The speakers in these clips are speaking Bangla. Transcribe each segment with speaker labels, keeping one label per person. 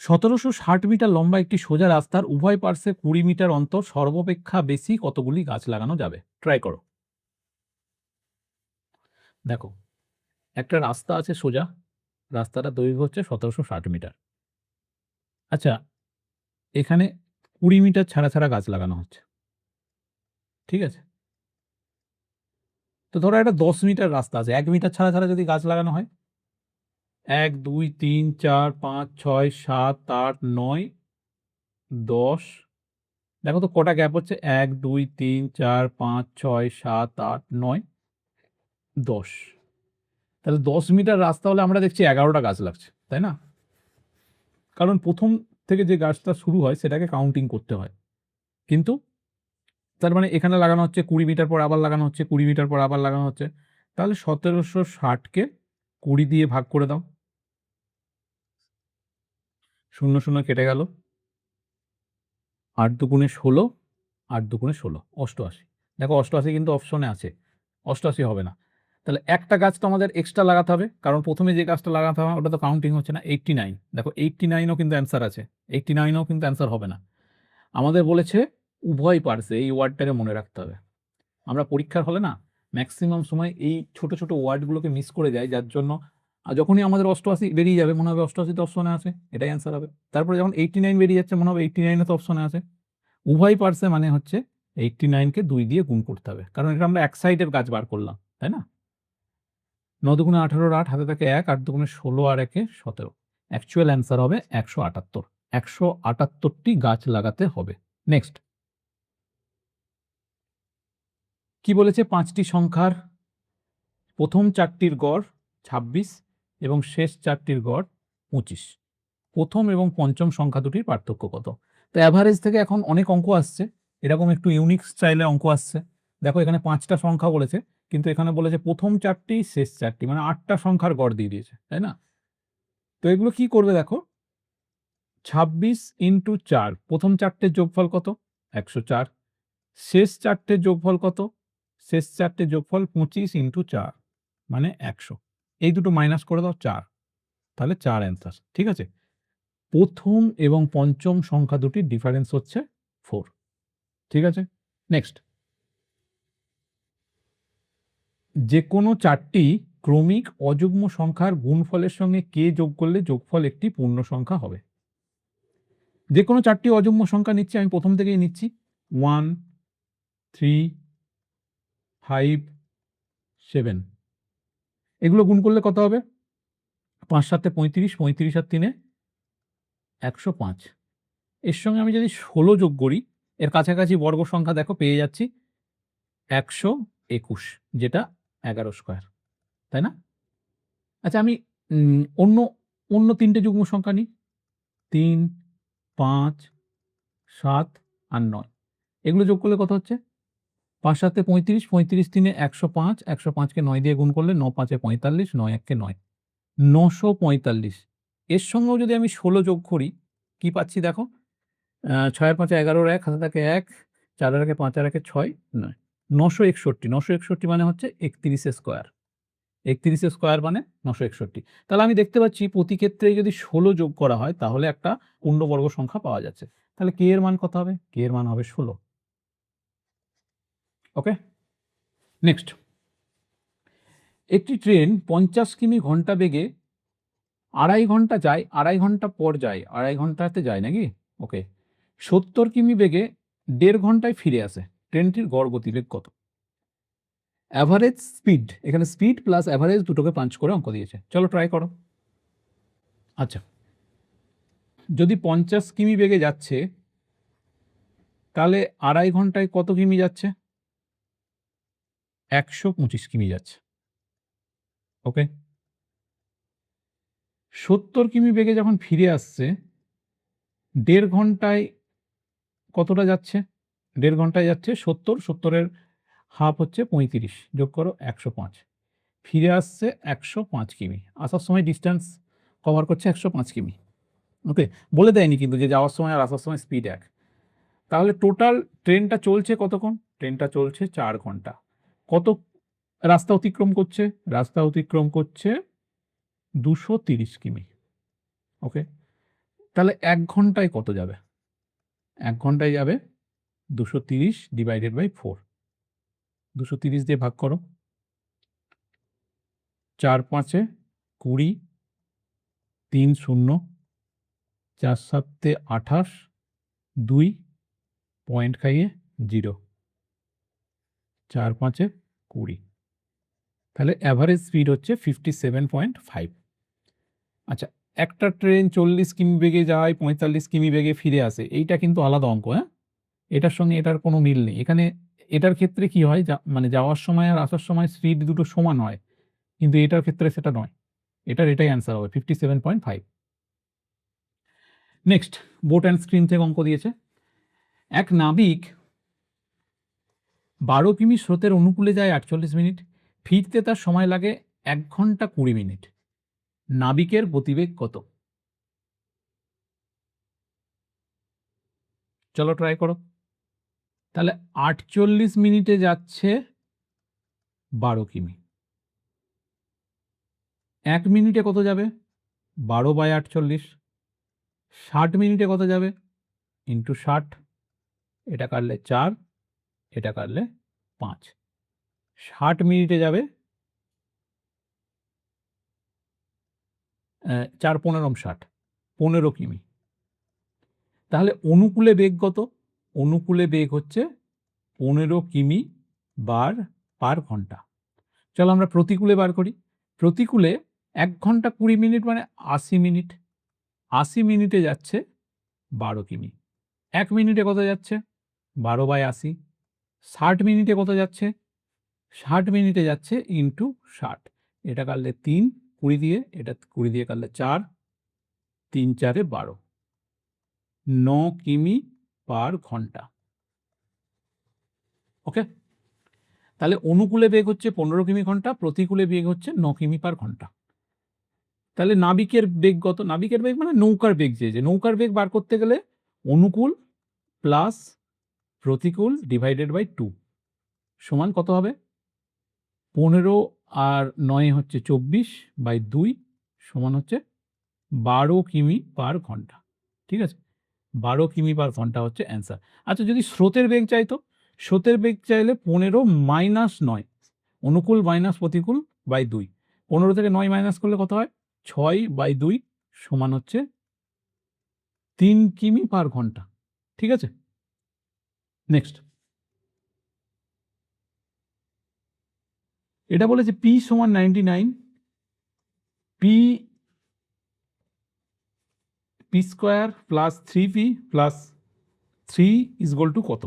Speaker 1: 1760 মিটার লম্বা একটি সোজা রাস্তার উভয় পার্শ্বে 20 মিটার অন্তর সর্বাপেক্ষা বেশি কতগুলি গাছ লাগানো যাবে? ট্রাই করো। দেখো, একটা রাস্তা আছে সোজা, রাস্তাটার দৈর্ঘ্য হচ্ছে 1760 মিটার। আচ্ছা, এখানে 20 মিটার ছাড়া ছাড়া গাছ লাগানো হচ্ছে। ঠিক আছে? তো ধরো একটা 10 মিটার রাস্তা আছে, 1 মিটার ছাড়া ছাড়া যদি গাছ লাগানো হয়, 1, 2, 3, 4, 5, 6, 7, 8, 9, 10। দেখো তো কটা গ্যাপ হচ্ছে? 1, 2, 3, 4, 5, 6, 7, 8, 9, 10। তাহলে 10 মিটার রাস্তা হলে আমরা দেখছি 11টা গাছ লাগছে, তাই না? কারণ প্রথম থেকে যে গাছটা শুরু হয় সেটাকে কাউন্টিং করতে হয়। কিন্তু তার মানে এখানে লাগানো হচ্ছে 20 মিটার পর আবার লাগানো হচ্ছে, 20 মিটার পর আবার লাগানো হচ্ছে। তাহলে 1760 কে 20 দিয়ে ভাগ করে দাও। 0, 0 কেটে গেল। 8 দুগুণে 16, 8 দুগুণে 16, 88। দেখো 88 কিন্তু অপশনে আছে। 88 হবে না। তাহলে একটা গাছ তো আমাদের এক্সট্রা লাগাতে হবে। কারণ প্রথমে যে গাছটা লাগাতে হবে ওটা তো কাউন্টিং হচ্ছে না। 89, দেখো 89 ও কিন্তু অ্যান্সার আছে। 89 ও কিন্তু অ্যান্সার হবে না। আমাদের বলেছে উভয় পার্শ্বে, এই ওয়ার্ডটাকে মনে রাখতে হবে। আমরা পরীক্ষার হলে না ম্যাক্সিমাম সময় এই ছোট, ছোট ওয়ার্ডগুলোকে মিস করে যাই, যার জন্য যখনই আমাদের 88 বেরিয়ে যাবে মনে হবে 88 তো অপশনে আছে, এটাই অ্যান্সার হবে। তারপরে যখন 89 বেরিয়ে যাচ্ছে মনে হবে 89 তো অপশনে আছে। উভয় পার্শ্বে মানে হচ্ছে 89 কে 2 দিয়ে গুণ করতে হবে। কারণ এটা আমরা এক সাইডের গাছ বার করলাম, তাই না? 9 দুগুণে 18 8, হাতে থাকে 1, 8 দুগুণে 16 আর 1 এ 17। অ্যাকচুয়াল অ্যান্সার হবে 178। 178টি গাছ লাগাতে হবে। নেক্সট, কি বলেছে? 5টি সংখ্যার প্রথম 4টির গড় 26 এবং শেষ 4টির গড় 25। প্রথম এবং পঞ্চম সংখ্যা দুটির পার্থক্য কত? তো অ্যাভারেজ থেকে এখন অনেক অঙ্ক আসছে, এরকম একটু ইউনিক স্টাইলে অঙ্ক আসছে। দেখো এখানে 5টা সংখ্যা বলেছে, কিন্তু এখানে বলেছে প্রথম 4টি শেষ 4টি, মানে 8টা সংখ্যার গড় দিয়ে দিয়েছে, তাই না? তো এগুলো কি করবে দেখো, 26 ইন্টু 4, প্রথম 4টের যোগফল কত? 104। শেষ 4টের যোগফল কত? শেষ 4টের যোগফল 25 ইন্টু 4 মানে 100। এই দুটো মাইনাস করে দাও 4, তাহলে 4 অ্যান্সার। ঠিক আছে? প্রথম এবং পঞ্চম সংখ্যা দুটির ডিফারেন্স হচ্ছে 4। ঠিক আছে? নেক্সট, যেকোনো 4টি ক্রমিক অযুগ্ম সংখ্যার গুণফলের সঙ্গে কে যোগ করলে যোগফল একটি পূর্ণ সংখ্যা হবে? যেকোনো 4টি অযুগ্ম সংখ্যা নিচ্ছি, আমি প্রথম থেকেই নিচ্ছি। 1, 3, 5, 7। এগুলো গুণ করলে কত হবে? 5 7 35, 35 আর 3 105। এর সঙ্গে আমি যদি 16 যোগ করি, এর কাছাকাছি বর্গ সংখ্যা দেখো পেয়ে যাচ্ছি 121, যেটা 11 স্কয়ার, তাই না? আচ্ছা, আমি অন্য অন্য 3টে যুগ্ম সংখ্যা নিই। 3, 5, 7 আর 9। এগুলো যোগ করলে কত হচ্ছে? 5 7 35, 35 3 105, 105 কে 9 দিয়ে গুণ করলে 9 5 45, 9 1 9, 945। এর সঙ্গেও যদি আমি 16 যোগ করি, কি পাচ্ছি দেখো? 6 আর 5 11 এর 1, হাতে থাকে 1, 4 আর 1 5 আর 1 6, 9, 961। 961 মানে হচ্ছে 31 স্কয়ার। 31 স্কয়ার মানে 961। তাহলে আমি দেখতে পাচ্ছি প্রতি ক্ষেত্রেই যদি 16 যোগ করা হয় তাহলে একটা পূর্ণবর্গ সংখ্যা পাওয়া যাচ্ছে। তাহলে কে এর মান কত হবে? কে এর মান হবে 16। ওকে? নেক্সট, একটি ট্রেন 50 কিমি ঘন্টা বেগে 2.5 ঘন্টা যায়, 2.5 ঘন্টা পর যায়, 2.5 ঘন্টাতে যায় নাকি? ওকে। 70 কিমি বেগে 1.5 ঘন্টায় ফিরে আসে। ট্রেনটির গড় গতিবেগ কত? এভারেজ স্পিড, এখানে স্পিড প্লাস এভারেজ দুটোকে পাঞ্চ করে অঙ্ক দিয়েছে। চলো ট্রাই করো। আচ্ছা, যদি 50 কিমি বেগে যাচ্ছে তাহলে 2.5 ঘন্টায় কত কিমি যাচ্ছে? 125 কিমি যাচ্ছে। ওকে। 70 কিমি বেগে যখন ফিরে আসছে 1.5 ঘন্টায় কতটা যাচ্ছে? 1.5 ঘন্টায় যাচ্ছে 70, 70 এর হাফ হচ্ছে 35, যোগ করো 105। ফিরে আসছে 105 কিমি। আসার সময় ডিসট্যান্স কভার করছে 105 কিমি। ওকে। বলে দেয়নি কিন্তু যে যাওয়ার সময় আর আসার সময় স্পিড এক। তাহলে টোটাল ট্রেনটা চলছে কতক্ষণ? ট্রেনটা চলছে 4 ঘন্টা। কত রাস্তা অতিক্রম করছে? রাস্তা অতিক্রম করছে 230 কিমি। ওকে। তাহলে 1 ঘন্টায় কত যাবে? 1 ঘন্টায় যাবে 230 ডিভাইডেড বাই 4। 230 দিয়ে ভাগ করো। 4 5 20, 3 0, 4 7 28, 2 পয়েন্ট খাইয়ে 0, 4 5 20। তাহলে অ্যাভারেজ স্পিড হচ্ছে 57.5। আচ্ছা, একটা ট্রেন 40 কিমি বেগে যায়, 45 কিমি বেগে ফিরে আসে। এইটা কিন্তু আলাদা অঙ্ক, হ্যাঁ? এটার সঙ্গে এটার কোনো মিল নেই। এখানে এটার ক্ষেত্রে কি হয়, মানে যাওয়ার সময় আর আসার সময় স্পিড দুটো সমান হয়। কিন্তু এটার ক্ষেত্রে সেটা নয়। এটাই অ্যান্সার হবে 57.5। নেক্সট, বোট অ্যান্ড স্ক্রিন থেকে অঙ্ক দিয়েছে। এক নাবিক 12 কিমি স্রোতের অনুকূলে যায় 48 মিনিট, ফিরতে তার সময় লাগে 1 ঘন্টা 20 মিনিট। নাবিকের গতিবেগ কত? চলো ট্রাই করো। তাহলে 48 মিনিটে যাচ্ছে 12 কিমি। 1 মিনিটে কত যাবে? 12/48। 60 মিনিটে কত যাবে? ইন্টু 60। এটা কাটলে 4, এটা কাটলে 5। 60 মিনিটে যাবে 4 15 60, 15 কিমি। তাহলে অনুকূলে বেগ কত? অনুকূলে বেগ হচ্ছে 15 কিমি পার ঘন্টা। চলো আমরা প্রতিকূলে বার করি। প্রতিকূলে 1 ঘন্টা 20 মিনিট মানে 80 মিনিট। 80 মিনিটে যাচ্ছে 12 কিমি। 1 মিনিটে কত যাচ্ছে? 12/80। 60 মিনিটে কত যাচ্ছে? 60 মিনিটে যাচ্ছে ইন্টু 60। এটা কাটলে 3, 20 দিয়ে, এটা 20 দিয়ে কাটলে 4, 3 4 12, 9 কিমি পার ঘন্টা। ওকে, তাহলে অনুকূলে বেগ হচ্ছে 15 কিমি ঘন্টা, প্রতিকূলে বেগ হচ্ছে 9 কিমি পার ঘন্টা। তাহলে নাবিকের বেগ কত? নাবিকের বেগ মানে নৌকার বেগ, যে নৌকার বেগ বার করতে গেলে অনুকূল প্লাস প্রতিকূল ডিভাইডেড বাই 2 সমান কত হবে? 15 আর 9 হচ্ছে 24/2 সমান হচ্ছে 12 কিমি পার ঘন্টা। ঠিক আছে, 12 কিমি পার ঘন্টা হচ্ছে অ্যান্সার। আচ্ছা, যদি স্রোতের বেগ চাইতো, স্রোতের বেগ চাইলে 15 মাইনাস 9, অনুকূল মাইনাস প্রতিকূল বাই 2। 15 থেকে 9 মাইনাস করলে কত হয়? 6/2 সমান হচ্ছে 3 কিমি পার ঘন্টা। ঠিক আছে, নেক্সট। এটা বলেছে পি সমান 99, P square plus 3p plus 3 is equal to কত?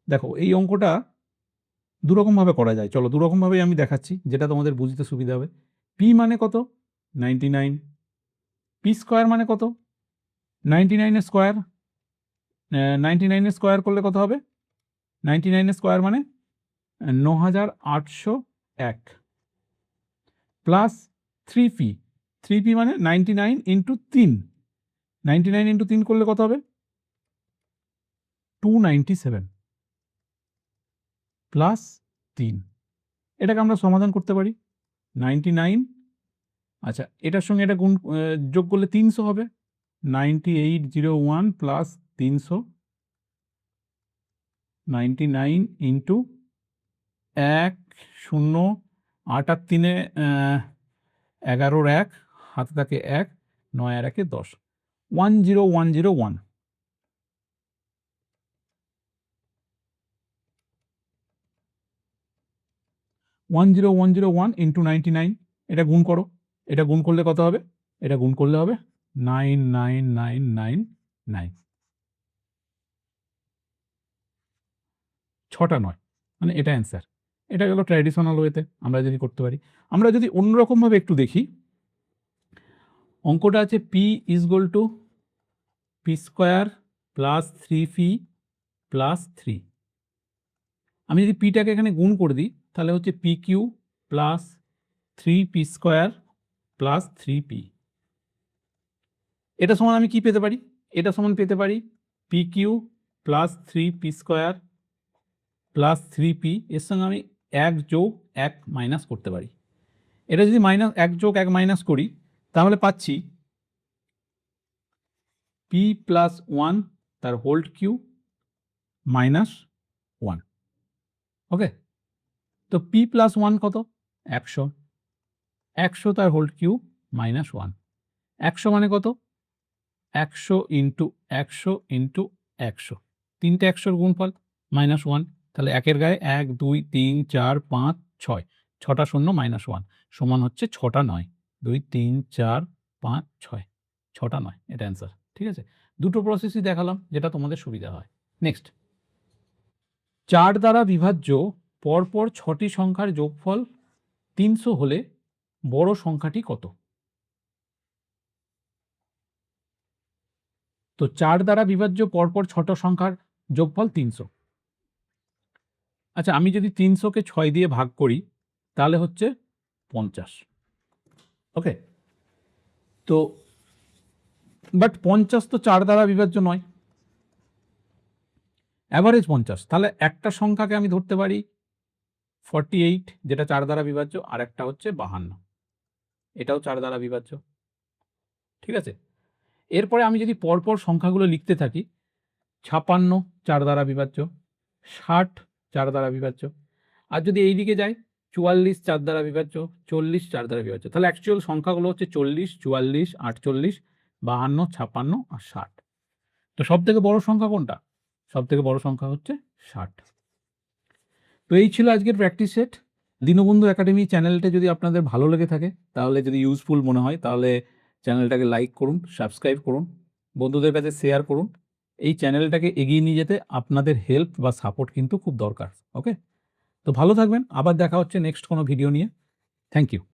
Speaker 1: দেখো, এই অঙ্কটা দুরকমভাবে করা যায়। চলো দুরকমভাবেই আমি দেখাচ্ছি, যেটা তোমাদের বুঝতে সুবিধা হবে। পি মানে কত? 99। পি স্কোয়ার মানে কত? 99 এর স্কোয়ার। 99 এর স্কোয়ার করলে কত হবে? 99 এর স্কোয়ার মানে 9801 প্লাস 3p। 3p মানে 99 ইন্টু 3। 99 ইন্টু 3 করলে কত হবে? 297 প্লাস 3। এটাকে আমরা সমাধান করতে পারি। 99, আচ্ছা এটার সঙ্গে এটা গুণ যোগ করলে 300 হবে। 9801 প্লাস 300, 99 ইন্টু 1 0 8 আর 3 11 1 হাতে থাকে 1, 9 আর 1 10, 10101। 10101 ইন্টু 99, এটা গুণ করো। এটা গুণ করলে কত হবে? এটা গুণ করলে হবে 99999। 6টা 9, মানে এটা অ্যান্সার। এটা গেল ট্র্যাডিশনাল ওয়েতে আমরা যদি করতে পারি। আমরা যদি অন্যরকমভাবে একটু দেখি, অঙ্কটা আছে P is equal to P square plus 3p plus 3। আমি যদি পিটাকে এখানে গুণ করে দিই, তাহলে হচ্ছে P Q plus 3p square plus 3p। এটা সমান আমি কি পেতে পারি? এটা সমান পেতে পারি P Q plus 3p square plus 3p, এর সঙ্গে আমি 1 যোগ 1 মাইনাস করতে পারি। এটা যদি 1 যোগ 1 মাইনাস করি, তাহলে পাচ্ছি পি প্লাস ওয়ান তার হোল কিউব মাইনাস ওয়ান। ওকে, তো পি প্লাস ওয়ান কত? 100, 100 তার হোল কিউব মাইনাস ওয়ান। 100 মানে কত? 100 ইন্টু 100 ইন্টু 100, তিনটে 100-র গুণফল মাইনাস ওয়ান। তাহলে একের গায়ে 1 2 3 4 5 6, 6টা শূন্য মাইনাস ওয়ান সমান হচ্ছে 6টা 9। 2 3 4 5 6, 6টা 9, এটা অ্যান্সার। ঠিক আছে, দুটো প্রসেসই দেখালাম যেটা তোমাদের সুবিধা হয়। নেক্সট, 4 দ্বারা বিভাজ্য পরপর 6টি সংখ্যার যোগফল 300 হলে বড় সংখ্যাটি কত? তো 4 দ্বারা বিভাজ্য পরপর 6টা সংখ্যার যোগফল 300। আচ্ছা, আমি যদি 300-কে 6 দিয়ে ভাগ করি তাহলে হচ্ছে 50। ওকে, তো বাট 50 তো 4 দ্বারা বিভাজ্য নয়, অ্যাভারেজ 50। তাহলে একটা সংখ্যাকে আমি ধরতে পারি 48, যেটা 4 দ্বারা বিভাজ্য, আর একটা হচ্ছে 52, এটাও 4 দ্বারা বিভাজ্য। ঠিক আছে, এরপরে আমি যদি পরপর সংখ্যাগুলো লিখতে থাকি, 56 4 দ্বারা বিভাজ্য, 60 4 দ্বারা বিভাজ্য, আর যদি এই দিকে যাই 44 4 দ্বারা বিভাজ্য, 40 4 দ্বারা বিভাজ্য, তাহলে অ্যাকচুয়াল সংখ্যাগুলো হচ্ছে 40 44 48 52 56 আর 60। তো সব থেকে বড় সংখ্যা কোনটা? সব থেকে বড় সংখ্যা হচ্ছে 60। তো এই ছিল আজকের প্র্যাকটিস সেট। দীনবন্ধু একাডেমি চ্যানেলটা যদি আপনাদের ভালো লেগে থাকে, তাহলে যদি ইউজফুল মনে হয়, তাহলে চ্যানেলটাকে লাইক করুন, সাবস্ক্রাইব করুন, বন্ধুদের কাছে শেয়ার করুন। এই চ্যানেলটাকে এগিয়ে নিয়ে যেতে আপনাদের হেল্প বা সাপোর্ট কিন্তু খুব দরকার। ওকে, তো ভালো থাকবেন, আবার দেখা হচ্ছে নেক্সট কোনো ভিডিও নিয়ে। Thank you.